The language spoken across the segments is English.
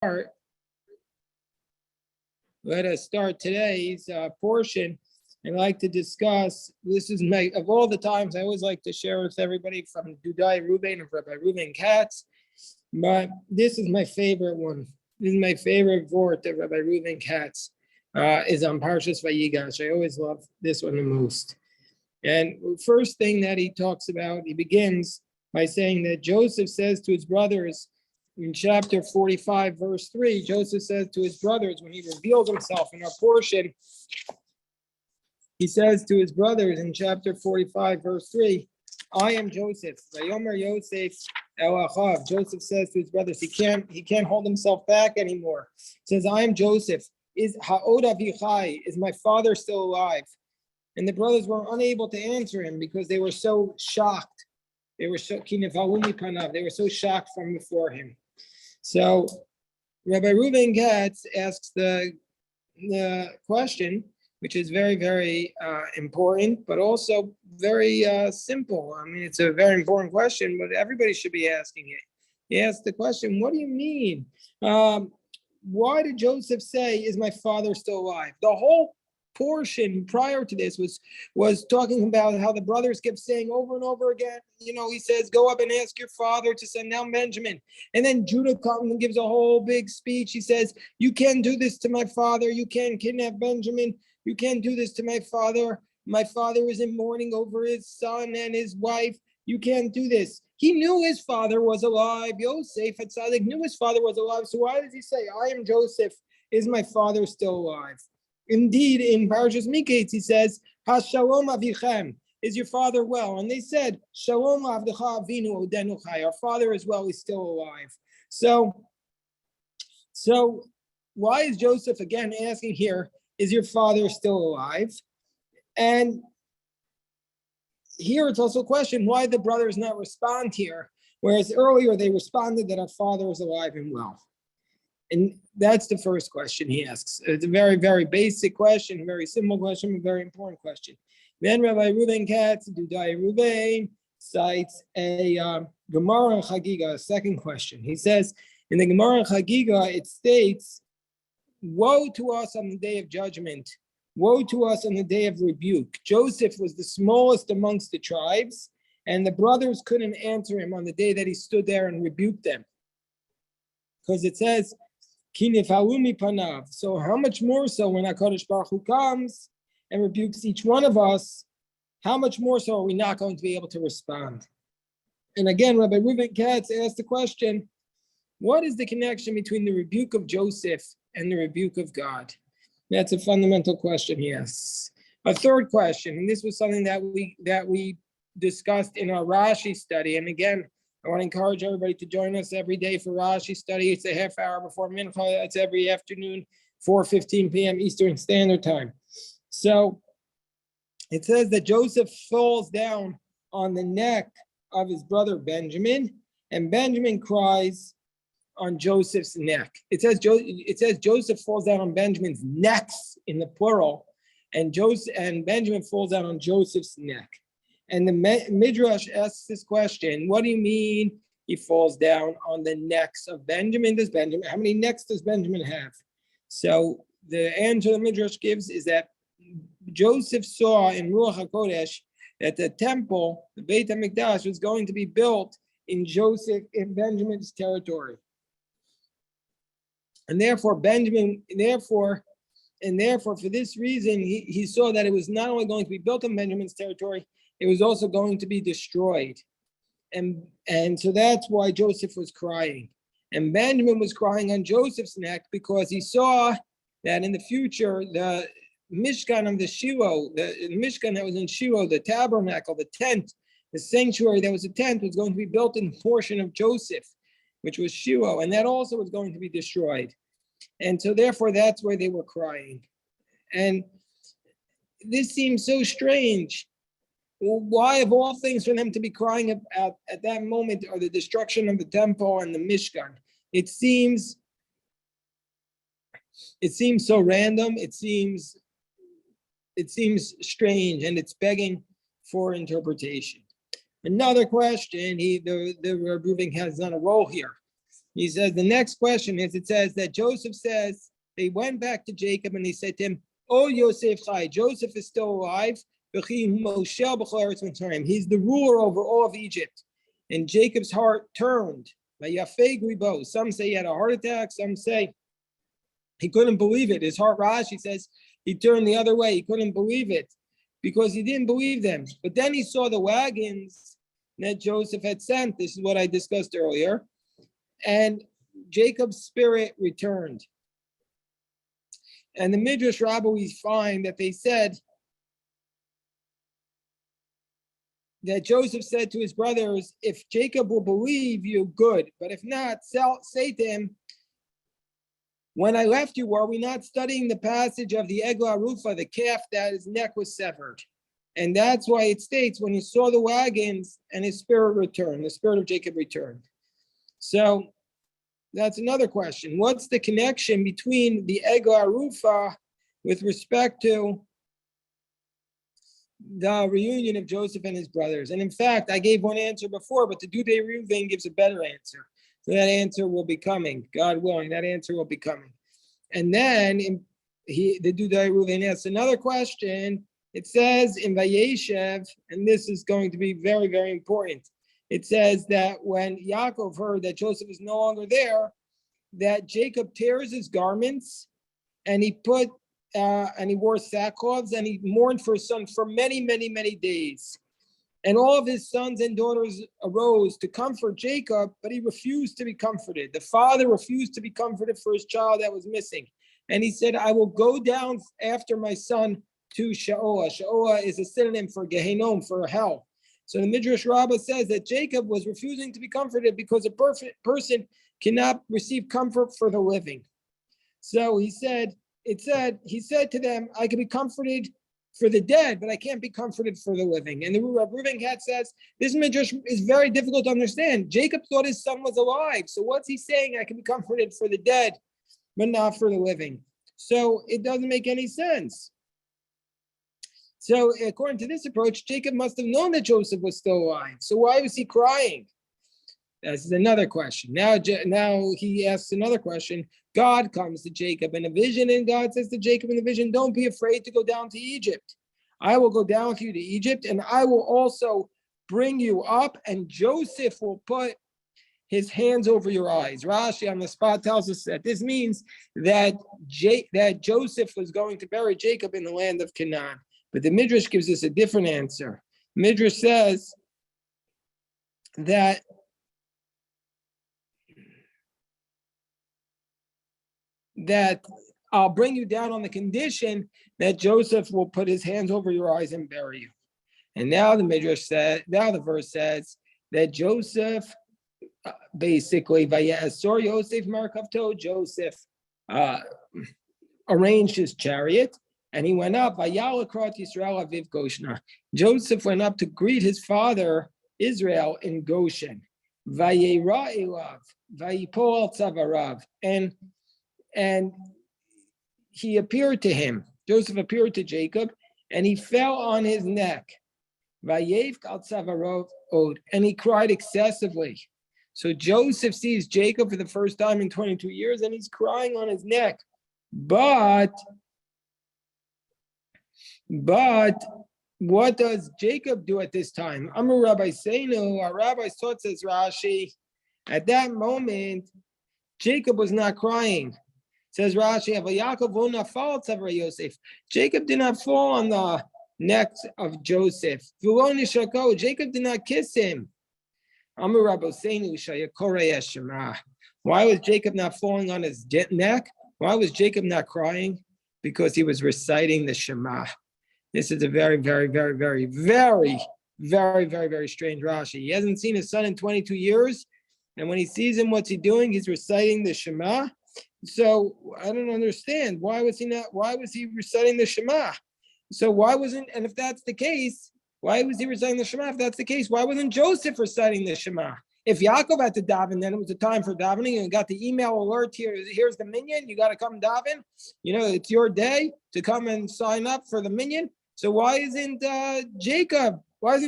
Let us start today's portion. I'd like to discuss, this is of all the times I always like to share with everybody from Dudai Ruben of Rabbi Reuven Katz, but this is my favorite one. This is my favorite vort that Rabbi Reuven Katz is on Parshas Vayigash. I always love this one the most. And first thing that he talks about, he begins by saying that Joseph says to his brothers, in chapter 45, verse 3, Joseph says to his brothers, when he reveals himself in our portion, he says to his brothers in chapter 45, verse 3, I am Joseph. Vayomer Yosef el Achav. Joseph says to his brothers, he can't hold himself back anymore. He says, I am Joseph. Is Ha'od Avichai? Is my father still alive? And the brothers were unable to answer him because they were so shocked. They were so shocked from before him. So Rabbi Reuven Katz asks the question, which is very, very important, but also very simple. I mean, it's a very important question, but everybody should be asking it. He asks the question, what do you mean? Why did Joseph say, is my father still alive? The whole portion prior to this was talking about how the brothers kept saying over and over again, he says, go up and ask your father to send down Benjamin. And then Judah comes and gives a whole big speech. He says, you can't do this to my father. You can't kidnap Benjamin. You can't do this to my father. My father is in mourning over his son and his wife. You can't do this. He knew his father was alive. Yosef Hatzadik knew his father was alive. So why does he say, I am Joseph? Is my father still alive? Indeed, in Parashas Miketz, he says, "Hashalom avichem, is your father well?" And they said, "Shalom avdecha avinu odenu chai." Our father is well; he's still alive. So why is Joseph again asking here? Is your father still alive? And here it's also a question why the brothers not respond here, whereas earlier they responded that our father is alive and well. And that's the first question he asks. It's a very, very basic question, very simple question, a very important question. Then Rabbi Reuven Katz, Dudai Ruben, cites a Gemara in Chagiga, a second question. He says, in the Gemara in Chagiga, it states, woe to us on the day of judgment. Woe to us on the day of rebuke. Joseph was the smallest amongst the tribes, and the brothers couldn't answer him on the day that he stood there and rebuked them. Because it says, so how much more so when HaKadosh Baruch Hu comes and rebukes each one of us, how much more so are we not going to be able to respond? And again, Rabbi Reuven Katz asked the question, what is the connection between the rebuke of Joseph and the rebuke of God? That's a fundamental question he asks. A third question, and this was something that we discussed in our Rashi study, and again, I want to encourage everybody to join us every day for Rashi study. It's a half hour before Mincha. It's every afternoon, 4:15 p.m. Eastern Standard Time. So it says that Joseph falls down on the neck of his brother Benjamin, and Benjamin cries on Joseph's neck. It says Joseph falls down on Benjamin's necks in the plural, and Benjamin falls down on Joseph's neck. And the Midrash asks this question, what do you mean he falls down on the necks of Benjamin? How many necks does Benjamin have? So the answer the Midrash gives is that Joseph saw in Ruach HaKodesh that the temple, the Beit HaMikdash, was going to be built in Benjamin's territory. And therefore, for this reason, he saw that it was not only going to be built in Benjamin's territory, it was also going to be destroyed. And so that's why Joseph was crying. And Benjamin was crying on Joseph's neck because he saw that in the future, the Mishkan of the Shiloh, the Mishkan that was in Shiloh, the tabernacle, the tent, the sanctuary that was a tent was going to be built in the portion of Joseph, which was Shiloh, and that also was going to be destroyed. And so therefore, that's why they were crying. And this seems so strange. Why, of all things, for them to be crying at that moment or the destruction of the temple and the Mishkan? It seems so random. It seems strange, and it's begging for interpretation. Another question, the Reuven has on a roll here. He says the next question is, it says that Joseph says, they went back to Jacob and they said to him, "Oh, Yosef Chai, Joseph is still alive. He's the ruler over all of Egypt." And Jacob's heart turned. Some say he had a heart attack. Some say he couldn't believe it. His heart, Rashi says, he turned the other way. He couldn't believe it because he didn't believe them. But then he saw the wagons that Joseph had sent. This is what I discussed earlier. And Jacob's spirit returned. And the Midrash Rabbis find that they said that Joseph said to his brothers, "If Jacob will believe you, good. But if not, say to him, when I left you, were we not studying the passage of the Eglah Rufa, the calf that his neck was severed?" And that's why it states, when he saw the wagons and his spirit returned, the spirit of Jacob returned. So that's another question. What's the connection between the Eglah Rufa with respect to the reunion of Joseph and his brothers? And in fact, I gave one answer before, but the Dudei Reuven gives a better answer. So that answer will be coming, God willing, that answer will be coming. And then the Dudei Reuven asks another question. It says in Vayeshev, and this is going to be very, very important. It says that when Yaakov heard that Joseph is no longer there, that Jacob tears his garments and he wore sackcloths and he mourned for his son for many, many, many days. And all of his sons and daughters arose to comfort Jacob, but he refused to be comforted. The father refused to be comforted for his child that was missing. And he said, "I will go down after my son to She'oah." She'oah is a synonym for Gehenom, for hell. So the Midrash Rabbah says that Jacob was refusing to be comforted because a perfect person cannot receive comfort for the living. So he said to them, "I can be comforted for the dead, but I can't be comforted for the living." And the Reuven Katz says, this Midrash is very difficult to understand. Jacob thought his son was alive. So what's he saying? I can be comforted for the dead, but not for the living. So it doesn't make any sense. So according to this approach, Jacob must have known that Joseph was still alive. So why was he crying? That's another question. Now he asks another question. God comes to Jacob in a vision, and God says to Jacob in the vision, "Don't be afraid to go down to Egypt. I will go down with you to Egypt, and I will also bring you up, and Joseph will put his hands over your eyes." Rashi on the spot tells us that this means that Joseph was going to bury Jacob in the land of Canaan. But the Midrash gives us a different answer. Midrash says that I'll bring you down on the condition that Joseph will put his hands over your eyes and bury you. And now the verse says that Joseph, basically, Vayasor Yosef Markavto, Joseph arranged his chariot and he went up. Vayalakrot Yisrael Aviv Goshna. Joseph went up to greet his father Israel in Goshen. Vayera elav, Vayipol tzavarav, and he appeared to him. Joseph appeared to Jacob, and he fell on his neck. Vayev kal tzavarav od, and he cried excessively. So Joseph sees Jacob for the first time in 22 years, and he's crying on his neck. But what does Jacob do at this time? Amar Rabbi Seinu, our rabbis taught, says Rashi, at that moment, Jacob was not crying. Says Rashi, Jacob did not fall on the neck of Joseph. Jacob did not kiss him. Why was Jacob not falling on his neck? Why was Jacob not crying? Because he was reciting the Shema. This is a very, very, very, very, very, very, very, very strange Rashi. He hasn't seen his son in 22 years. And when he sees him, what's he doing? He's reciting the Shema. So I don't understand. Why was he reciting the Shema? So and if that's the case, why was he reciting the Shema? If that's the case, why wasn't Joseph reciting the Shema? If Yaakov had to daven, then it was the time for davening, and got the email alert here's the minyan, you got to come daven. It's your day to come and sign up for the minyan. So why isn't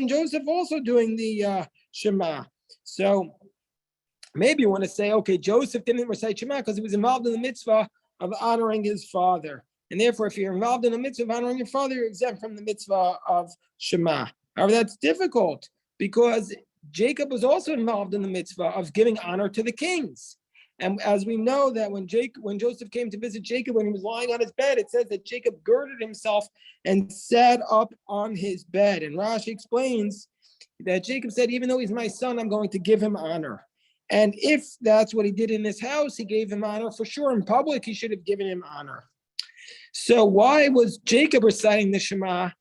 Joseph also doing the Shema? So Maybe you want to say, okay, Joseph didn't recite Shema because he was involved in the mitzvah of honoring his father. And therefore, if you're involved in the mitzvah of honoring your father, you're exempt from the mitzvah of Shema. However, that's difficult because Jacob was also involved in the mitzvah of giving honor to the kings. And as we know that when Joseph came to visit Jacob, when he was lying on his bed, it says that Jacob girded himself and sat up on his bed. And Rashi explains that Jacob said, even though he's my son, I'm going to give him honor. And if that's what he did in his house, he gave him honor. For sure, in public, he should have given him honor. So why was Jacob reciting the Shema,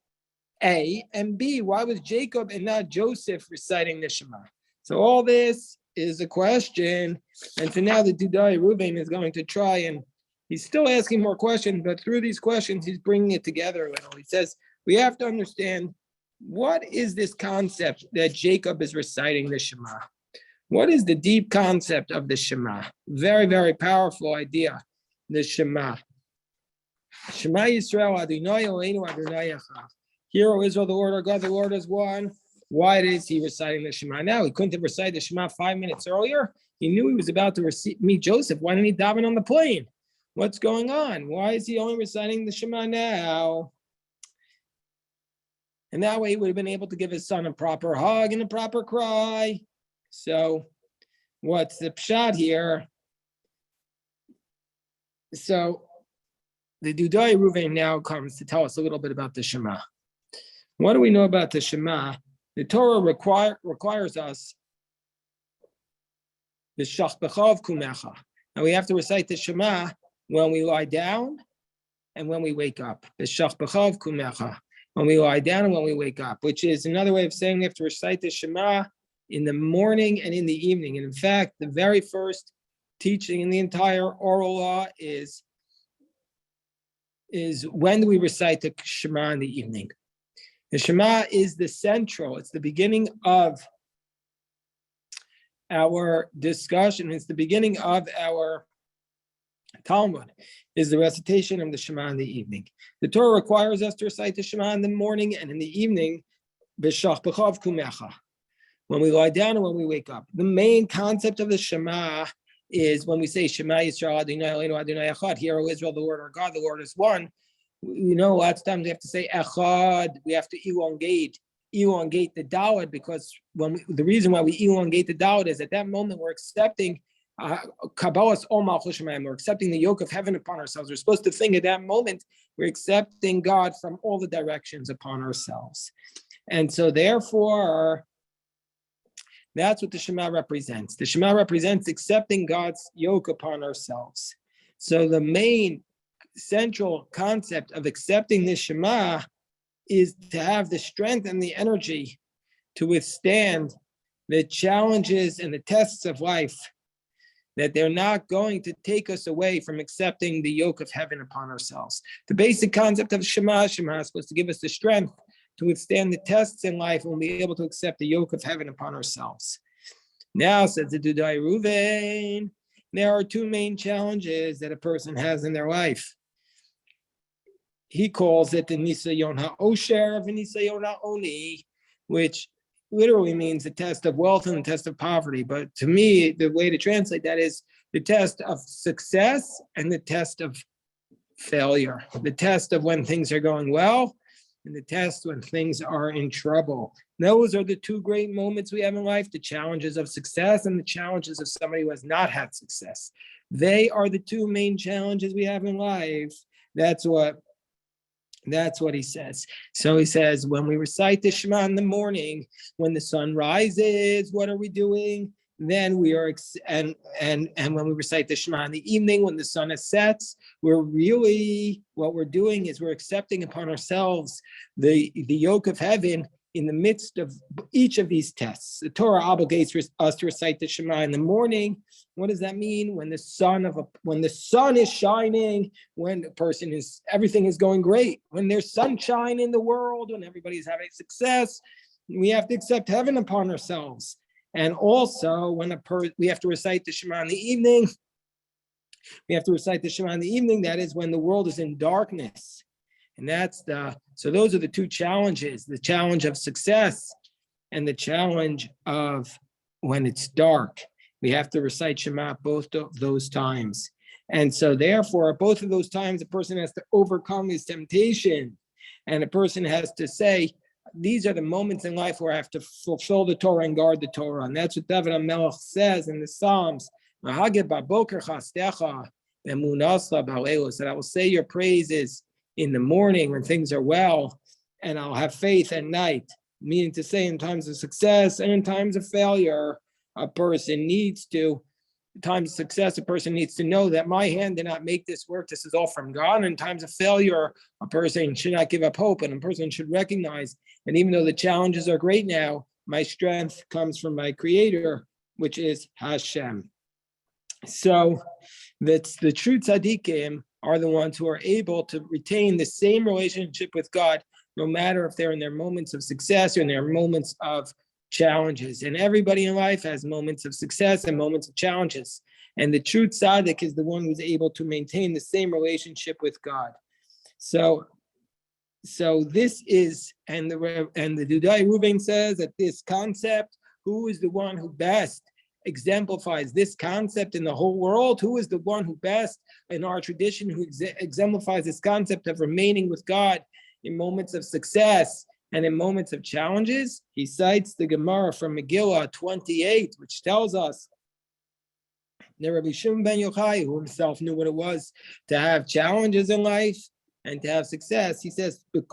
A, and B, why was Jacob and not Joseph reciting the Shema? So all this is a question. And so now the Dudai Reuben is going to try, and he's still asking more questions, but through these questions, he's bringing it together a little. He says, we have to understand, what is this concept that Jacob is reciting the Shema? What is the deep concept of the Shema? Very, very powerful idea, the Shema. Shema Yisrael, Adonai Eloheinu, Adonai Echad. Hear, O Israel, the Lord our God, the Lord is one. Why is he reciting the Shema now? He couldn't have recited the Shema 5 minutes earlier. He knew he was about to meet Joseph. Why didn't he daven on the plane? What's going on? Why is he only reciting the Shema now? And that way he would have been able to give his son a proper hug and a proper cry. So what's the pshat here? So the Dudai Reuven now comes to tell us a little bit about the Shema. What do we know about the Shema? The Torah requires us the Shachbechav Kumecha. And we have to recite the Shema when we lie down and when we wake up. The Shachbechav Kumecha. When we lie down and when we wake up, which is another way of saying we have to recite the Shema in the morning and in the evening. And in fact, the very first teaching in the entire oral law is when do we recite the Shema in the evening? The Shema is the central, it's the beginning of our discussion, it's the beginning of our Talmud, is the recitation of the Shema in the evening. The Torah requires us to recite the Shema in the morning and in the evening, b'shach b'chav kumecha, when we lie down and when we wake up. The main concept of the Shema is when we say Shema Yisrael Adonai Eloheinu Adonai Echad, hear, O Israel, the Lord our God, the Lord is one. You know, lots of times we have to say Echad, we have to elongate the Dalet, because the reason why we elongate the Dalet is at that moment we're accepting Kabbalas Ol Malchus Shemayim, we're accepting the yoke of heaven upon ourselves. We're supposed to think at that moment we're accepting God from all the directions upon ourselves. And so therefore, that's what the Shema represents. The Shema represents accepting God's yoke upon ourselves. So the main central concept of accepting the Shema is to have the strength and the energy to withstand the challenges and the tests of life, that they're not going to take us away from accepting the yoke of heaven upon ourselves. The basic concept of Shema is supposed to give us the strength to withstand the tests in life and be able to accept the yoke of heaven upon ourselves. Now, says the Dudai Reuven, there are two main challenges that a person has in their life. He calls it the Nisayon HaOsher and Nisayon HaOni, which literally means the test of wealth and the test of poverty. But to me, the way to translate that is the test of success and the test of failure. The test of when things are going well and the test when things are in trouble. Those are the two great moments we have in life, the challenges of success and the challenges of somebody who has not had success. They are the two main challenges we have in life. That's what he says. So he says, when we recite the Shema in the morning, when the sun rises, what are we doing? Then we are, and when we recite the Shema in the evening, when the sun sets, what we're doing is we're accepting upon ourselves the yoke of heaven in the midst of each of these tests. The Torah obligates us to recite the Shema in the morning. What does that mean? When the sun is shining, when everything is going great, when there's sunshine in the world, when everybody's having success, we have to accept heaven upon ourselves. And also, when we have to recite the Shema in the evening. We have to recite the Shema in the evening. That is when the world is in darkness. And so those are the two challenges, the challenge of success and the challenge of when it's dark. We have to recite Shema both of those times. And so therefore, both of those times, a person has to overcome his temptation. And a person has to say, these are the moments in life where I have to fulfill the Torah and guard the Torah. And that's what David HaMelech says in the Psalms. That I will say your praises in the morning when things are well, and I'll have faith at night. Meaning to say, in times of success and in times of failure, a person needs to, in times of success, a person needs to know that my hand did not make this work. This is all from God. And in times of failure, a person should not give up hope, and a person should recognize, and even though the challenges are great now, my strength comes from my Creator, which is Hashem. So that's the true tzaddikim are the ones who are able to retain the same relationship with God, no matter if they're in their moments of success or in their moments of challenges. And everybody in life has moments of success and moments of challenges. And the true tzaddik is the one who's able to maintain the same relationship with God. So this is, and the Dudai Ruvain says that this concept, who is the one who best exemplifies this concept in the whole world? Who is the one who best in our tradition who exemplifies this concept of remaining with God in moments of success and in moments of challenges? He cites the Gemara from Megillah 28, which tells us that Rabbi Shimon ben Yochai, who himself knew what it was to have challenges in life and to have success, he says, wherever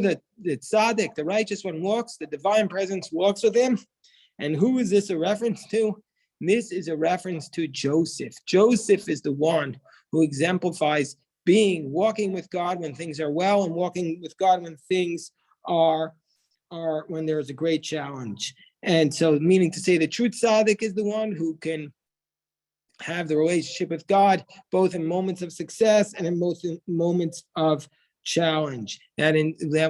the tzaddik, the righteous one walks, the divine presence walks with him. And who is this a reference to? This is a reference to Joseph. Joseph is the one who exemplifies walking with God when things are well, and walking with God when things are when there is a great challenge. And so, meaning to say, the true tzaddik is the one who can have the relationship with God both in moments of success and in moments of challenge. That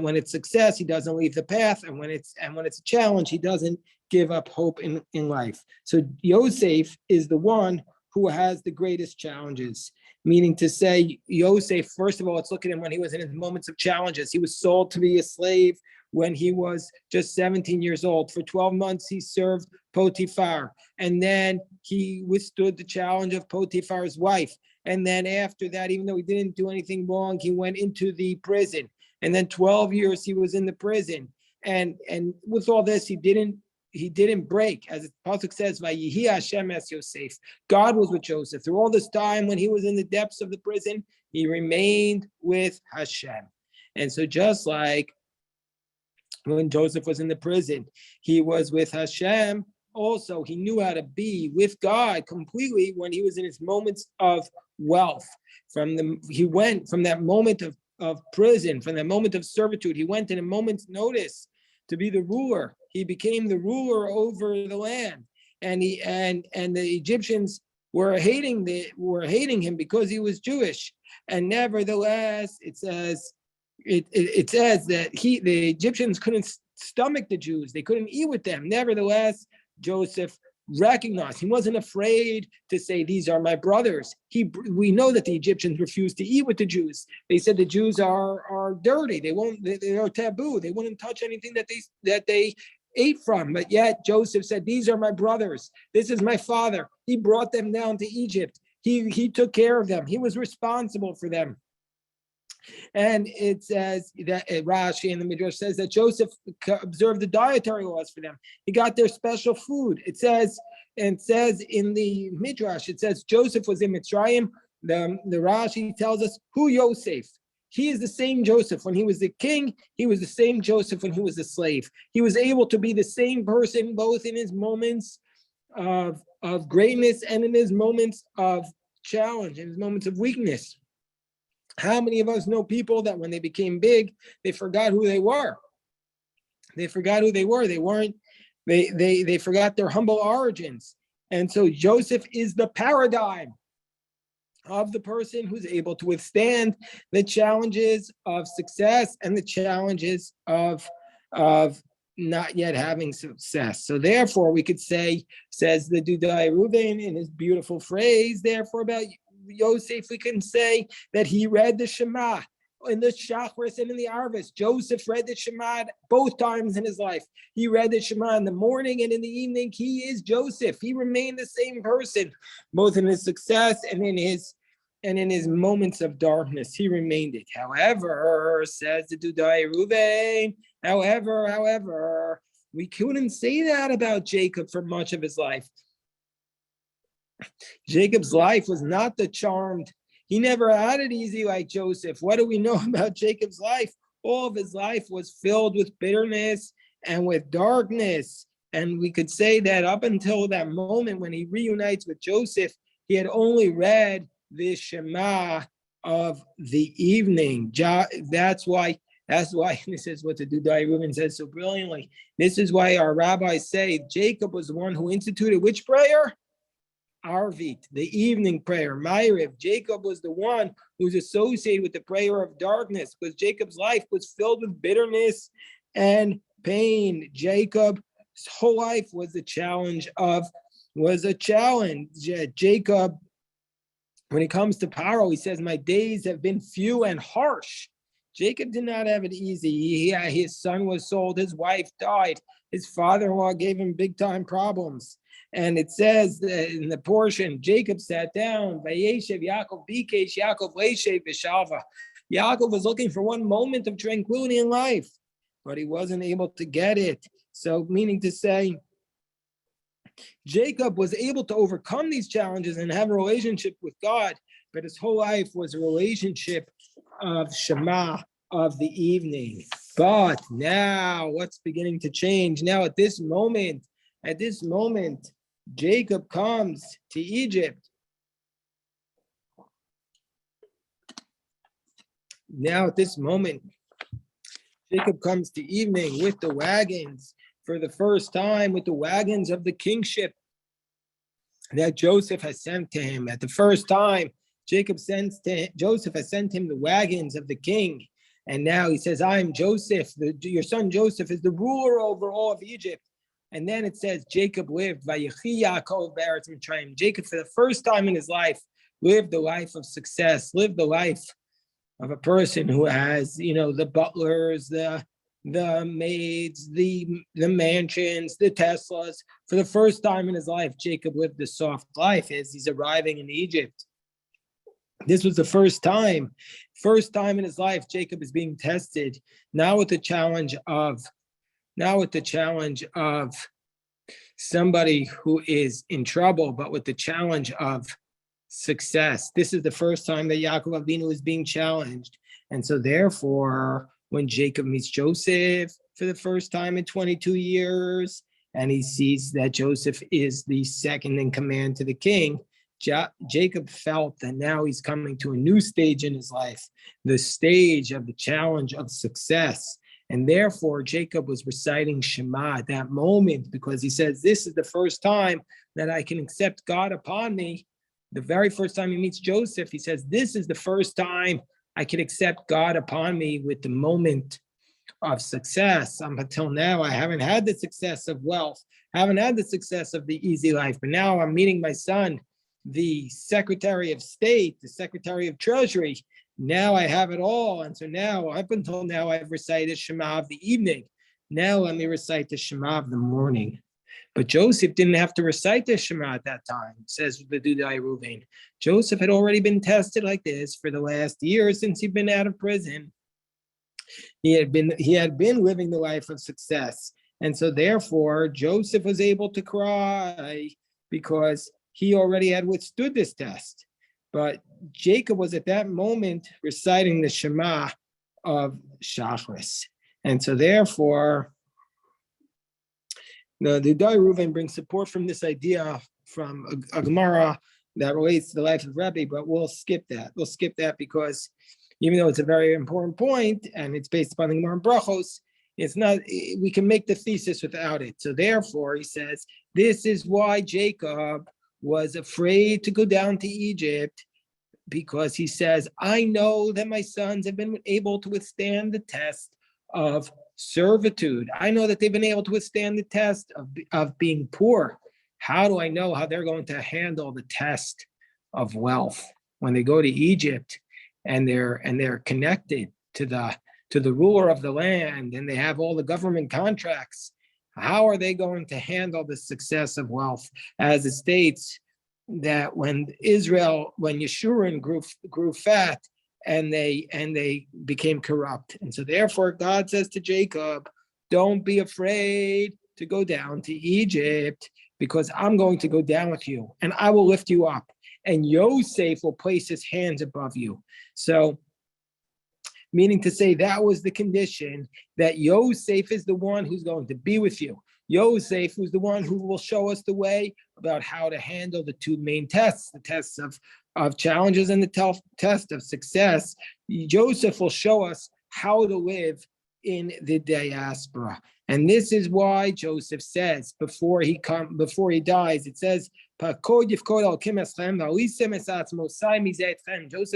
when it's success, he doesn't leave the path, and when it's a challenge, he doesn't give up hope in life. So Yosef is the one who has the greatest challenges. Meaning to say, Yosef, first of all, let's look at him when he was in his moments of challenges. He was sold to be a slave when he was just 17 years old. For 12 months, he served Potiphar. And then he withstood the challenge of Potiphar's wife. And then after that, even though he didn't do anything wrong, he went into the prison. And then 12 years he was in the prison. And with all this, he didn't break. As the pasuk says, Vayihi Hashem es Yosef. God was with Joseph. Through all this time when he was in the depths of the prison, he remained with Hashem. And so just like when Joseph was in the prison, he was with Hashem. Also, he knew how to be with God completely when he was in his moments of wealth. He went from that moment of prison, from that moment of servitude, he went in a moment's notice to be the ruler. He became the ruler over the land, and the Egyptians were hating him because he was Jewish. And nevertheless, it says that the Egyptians couldn't stomach the Jews; they couldn't eat with them. Nevertheless, Joseph recognized, he wasn't afraid to say, "These are my brothers." We know that the Egyptians refused to eat with the Jews. They said the Jews are dirty. They are taboo. They wouldn't touch anything that they ate from. But yet Joseph said, "These are my brothers. This is my father." He brought them down to Egypt. He took care of them. He was responsible for them. And it says that Rashi in the Midrash says that Joseph observed the dietary laws for them. He got their special food. It says in the Midrash, it says Joseph was in Mitzrayim. The Rashi tells us who Yosef. He is the same Joseph when he was the king. He was the same Joseph when he was a slave. He was able to be the same person both in his moments of greatness and in his moments of challenge, in his moments of weakness. How many of us know people that when they became big, they forgot who they were? They forgot who they were. They forgot their humble origins. And so Joseph is the paradigm of the person who's able to withstand the challenges of success and the challenges of not yet having success. So therefore, we could say, says the Dudai Ruvain in his beautiful phrase, therefore about Yosef, we can say that he read the Shema in the Shachris and in the Arvis. Joseph read the Shema both times in his life. He read the Shema in the morning and in the evening. He is Joseph. He remained the same person, both in his success and in his moments of darkness. He remained it. However, says the Dudai Ruvain, however, we couldn't say that about Jacob for much of his life. Jacob's life was not the charmed. He never had it easy like Joseph. What do we know about Jacob's life? All of his life was filled with bitterness and with darkness. And we could say that up until that moment when he reunites with Joseph, he had only read the Shema of the evening. That's why this is what the Dudai Reuben says so brilliantly. This is why our rabbis say Jacob was the one who instituted which prayer? Arvit, the evening prayer, Ma'ariv. Jacob was the one who's associated with the prayer of darkness because Jacob's life was filled with bitterness and pain. Jacob's whole life was a challenge. Jacob, when it comes to Paro, he says, my days have been few and harsh. Jacob did not have it easy. His son was sold, his wife died, his father-in-law gave him big-time problems. And it says in the portion, Jacob sat down, Vayeshev Yaakov Bikesh, Yaakov Leishev V'Shalva. Yaakov was looking for one moment of tranquility in life, but he wasn't able to get it. So meaning to say, Jacob was able to overcome these challenges and have a relationship with God, but his whole life was a relationship of Shema of the evening. But now what's beginning to change? Now at this moment, Jacob comes to Egypt. Now at this moment, Jacob comes to evening with the wagons for the first time, with the wagons of the kingship that Joseph has sent to him. At the first time, Joseph has sent him the wagons of the king. And now he says, I am Joseph, your son Joseph is the ruler over all of Egypt. And then it says Jacob lived, Vayichi Yaakov be'eretz Mitzrayim. Jacob, for the first time in his life, lived the life of success, lived the life of a person who has, the butlers, the maids, the mansions, the Teslas. For the first time in his life, Jacob lived the soft life as he's arriving in Egypt. This was the first time in his life, Jacob is being tested, now with the challenge of somebody who is in trouble, but with the challenge of success. This is the first time that Yaakov Avinu is being challenged. And so therefore, when Jacob meets Joseph for the first time in 22 years, and he sees that Joseph is the second in command to the king, Jacob felt that now he's coming to a new stage in his life, the stage of the challenge of success. And therefore, Jacob was reciting Shema at that moment because he says, this is the first time that I can accept God upon me. The very first time he meets Joseph, he says, this is the first time I can accept God upon me with the moment of success. Until now, I haven't had the success of wealth, haven't had the success of the easy life, but now I'm meeting my son, the Secretary of State, the Secretary of Treasury. Now I have it all. And so now, up until now, I've recited Shema of the evening. Now let me recite the Shema of the morning. But Joseph didn't have to recite the Shema at that time, says the Dudai Ruvain. Joseph had already been tested like this for the last year since he'd been out of prison. He had been living the life of success. And so therefore, Joseph was able to cry because he already had withstood this test. But Jacob was at that moment reciting the Shema of Shachris. And so therefore, the Dudai Ruvain brings support from this idea from a Gemara that relates to the life of Rebbe, but we'll skip that. We'll skip that because even though it's a very important point and it's based upon the Gemara Brachos, it's not, we can make the thesis without it. So therefore, he says, this is why Jacob was afraid to go down to Egypt, because he says, I know that my sons have been able to withstand the test of servitude. I know that they've been able to withstand the test of being poor. How do I know how they're going to handle the test of wealth when they go to Egypt and they're connected to the ruler of the land, and they have all the government contracts. How are they going to handle the success of wealth? As it states that when Yeshurun grew fat, and they became corrupt. And so therefore God says to Jacob, don't be afraid to go down to Egypt, because I'm going to go down with you and I will lift you up, and Yosef will place his hands above you. So, meaning to say, that was the condition, that Yosef is the one who's going to be with you. Yosef was the one who will show us the way about how to handle the two main tests, the tests of challenges and the test of success. Joseph will show us how to live in the diaspora. And this is why Joseph says, before he dies, it says, Joseph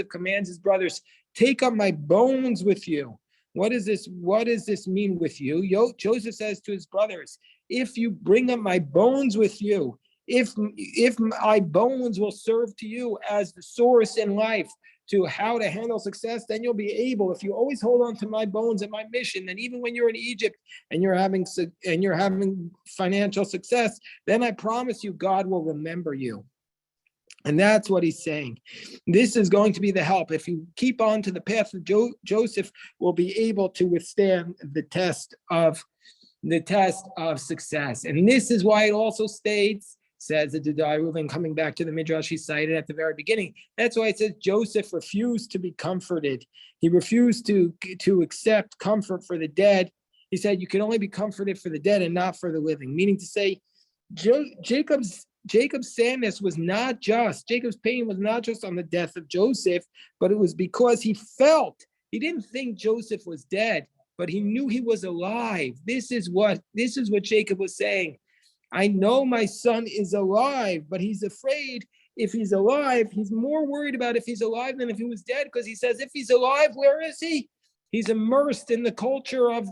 commands his brothers, take up my bones with you. What does this mean with you? Joseph says to his brothers, if you bring up my bones with you, if my bones will serve to you as the source in life to how to handle success, then you'll be able, if you always hold on to my bones and my mission, then even when you're in Egypt and you're having financial success, then I promise you God will remember you. And that's what he's saying. This is going to be the help. If you keep on to the path of Joseph, will be able to withstand the test of success. And this is why it also states, says the Dudai Reuven, coming back to the Midrash he cited at the very beginning. That's why it says Joseph refused to be comforted. He refused to accept comfort for the dead. He said, you can only be comforted for the dead and not for the living. Meaning to say, Jacob's sadness was not just, Jacob's pain was not just on the death of Joseph, but it was because he didn't think Joseph was dead, but he knew he was alive. This is what Jacob was saying. I know my son is alive, but he's afraid if he's alive, he's more worried about if he's alive than if he was dead, because he says, if he's alive, where is he? He's immersed in the culture of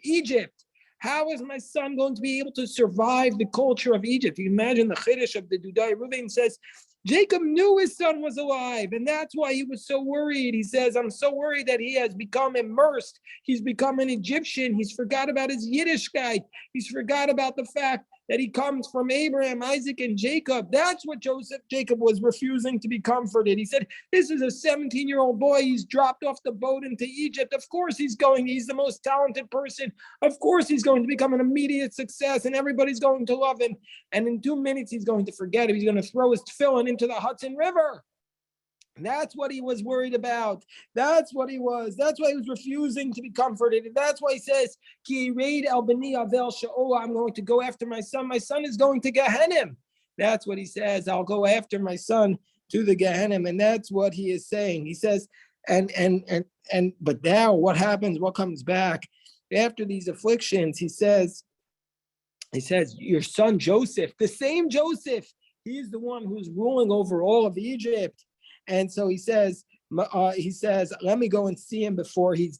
Egypt. How is my son going to be able to survive the culture of Egypt? You imagine the Chiddush of the Dudai Reuven says, Jacob knew his son was alive, and that's why he was so worried. He says, I'm so worried that he has become immersed. He's become an Egyptian. He's forgot about his Yiddishkeit. He's forgot about the fact that he comes from Abraham, Isaac, and Jacob. That's what Jacob was refusing to be comforted. He said, this is a 17-year-old boy. He's dropped off the boat into Egypt. Of course he's the most talented person. Of course he's going to become an immediate success, and everybody's going to love him. And in 2 minutes, he's going to forget him. He's going to throw his tefillin into the Hudson River. That's what he was worried about. That's why he was refusing to be comforted. And that's why he says, I'm going to go after my son. My son is going to Gehenna. That's what he says. I'll go after my son to the Gehenna. And that's what he is saying. He says, but now what happens? What comes back after these afflictions? He says, your son Joseph, the same Joseph, he's the one who's ruling over all of Egypt. And so he says, let me go and see him before he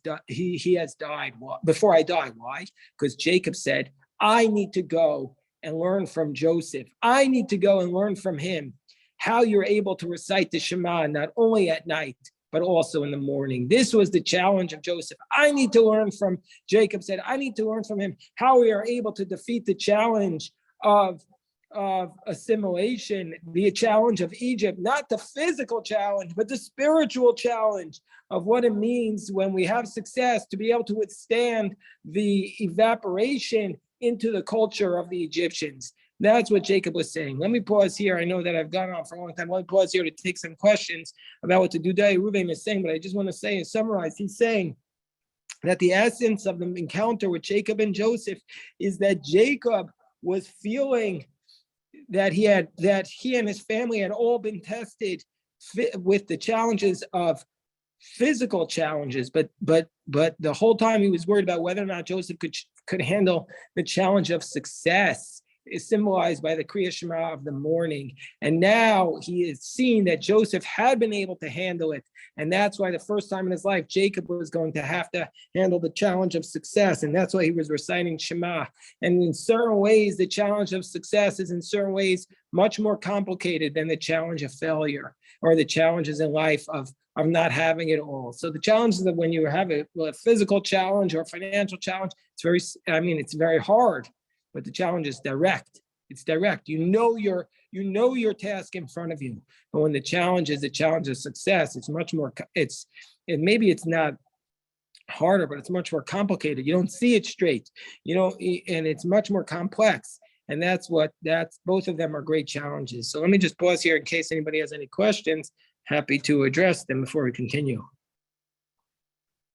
has died. Before I die. Why? Because Jacob said, I need to go and learn from Joseph. I need to go and learn from him how you're able to recite the Shema, not only at night, but also in the morning. This was the challenge of Joseph. I need to learn from, Jacob said, I need to learn from him how we are able to defeat the challenge of assimilation, the challenge of Egypt, not the physical challenge, but the spiritual challenge of what it means when we have success to be able to withstand the evaporation into the culture of the Egyptians. That's what Jacob was saying. Let me pause here. I know that I've gone on for a long time. Let me pause here to take some questions about what the Dudai Reuven is saying, but I just want to say and summarize. He's saying that the essence of the encounter with Jacob and Joseph is that Jacob was feeling that he and his family had all been tested with the challenges of physical challenges, but the whole time he was worried about whether or not Joseph could handle the challenge of success is symbolized by the Kriya Shema of the morning. And now he is seeing that Joseph had been able to handle it. And that's why the first time in his life, Jacob was going to have to handle the challenge of success. And that's why he was reciting Shema. And in certain ways, the challenge of success is in certain ways much more complicated than the challenge of failure or the challenges in life of not having it all. So the challenges that when you have a physical challenge or a financial challenge, it's very hard, but the challenge is direct. It's direct. You know your task in front of you. But when the challenge is a challenge of success, it's much more, maybe it's not harder, but it's much more complicated. You don't see it straight, and it's much more complex. And that's both of them are great challenges. So let me just pause here in case anybody has any questions. Happy to address them before we continue.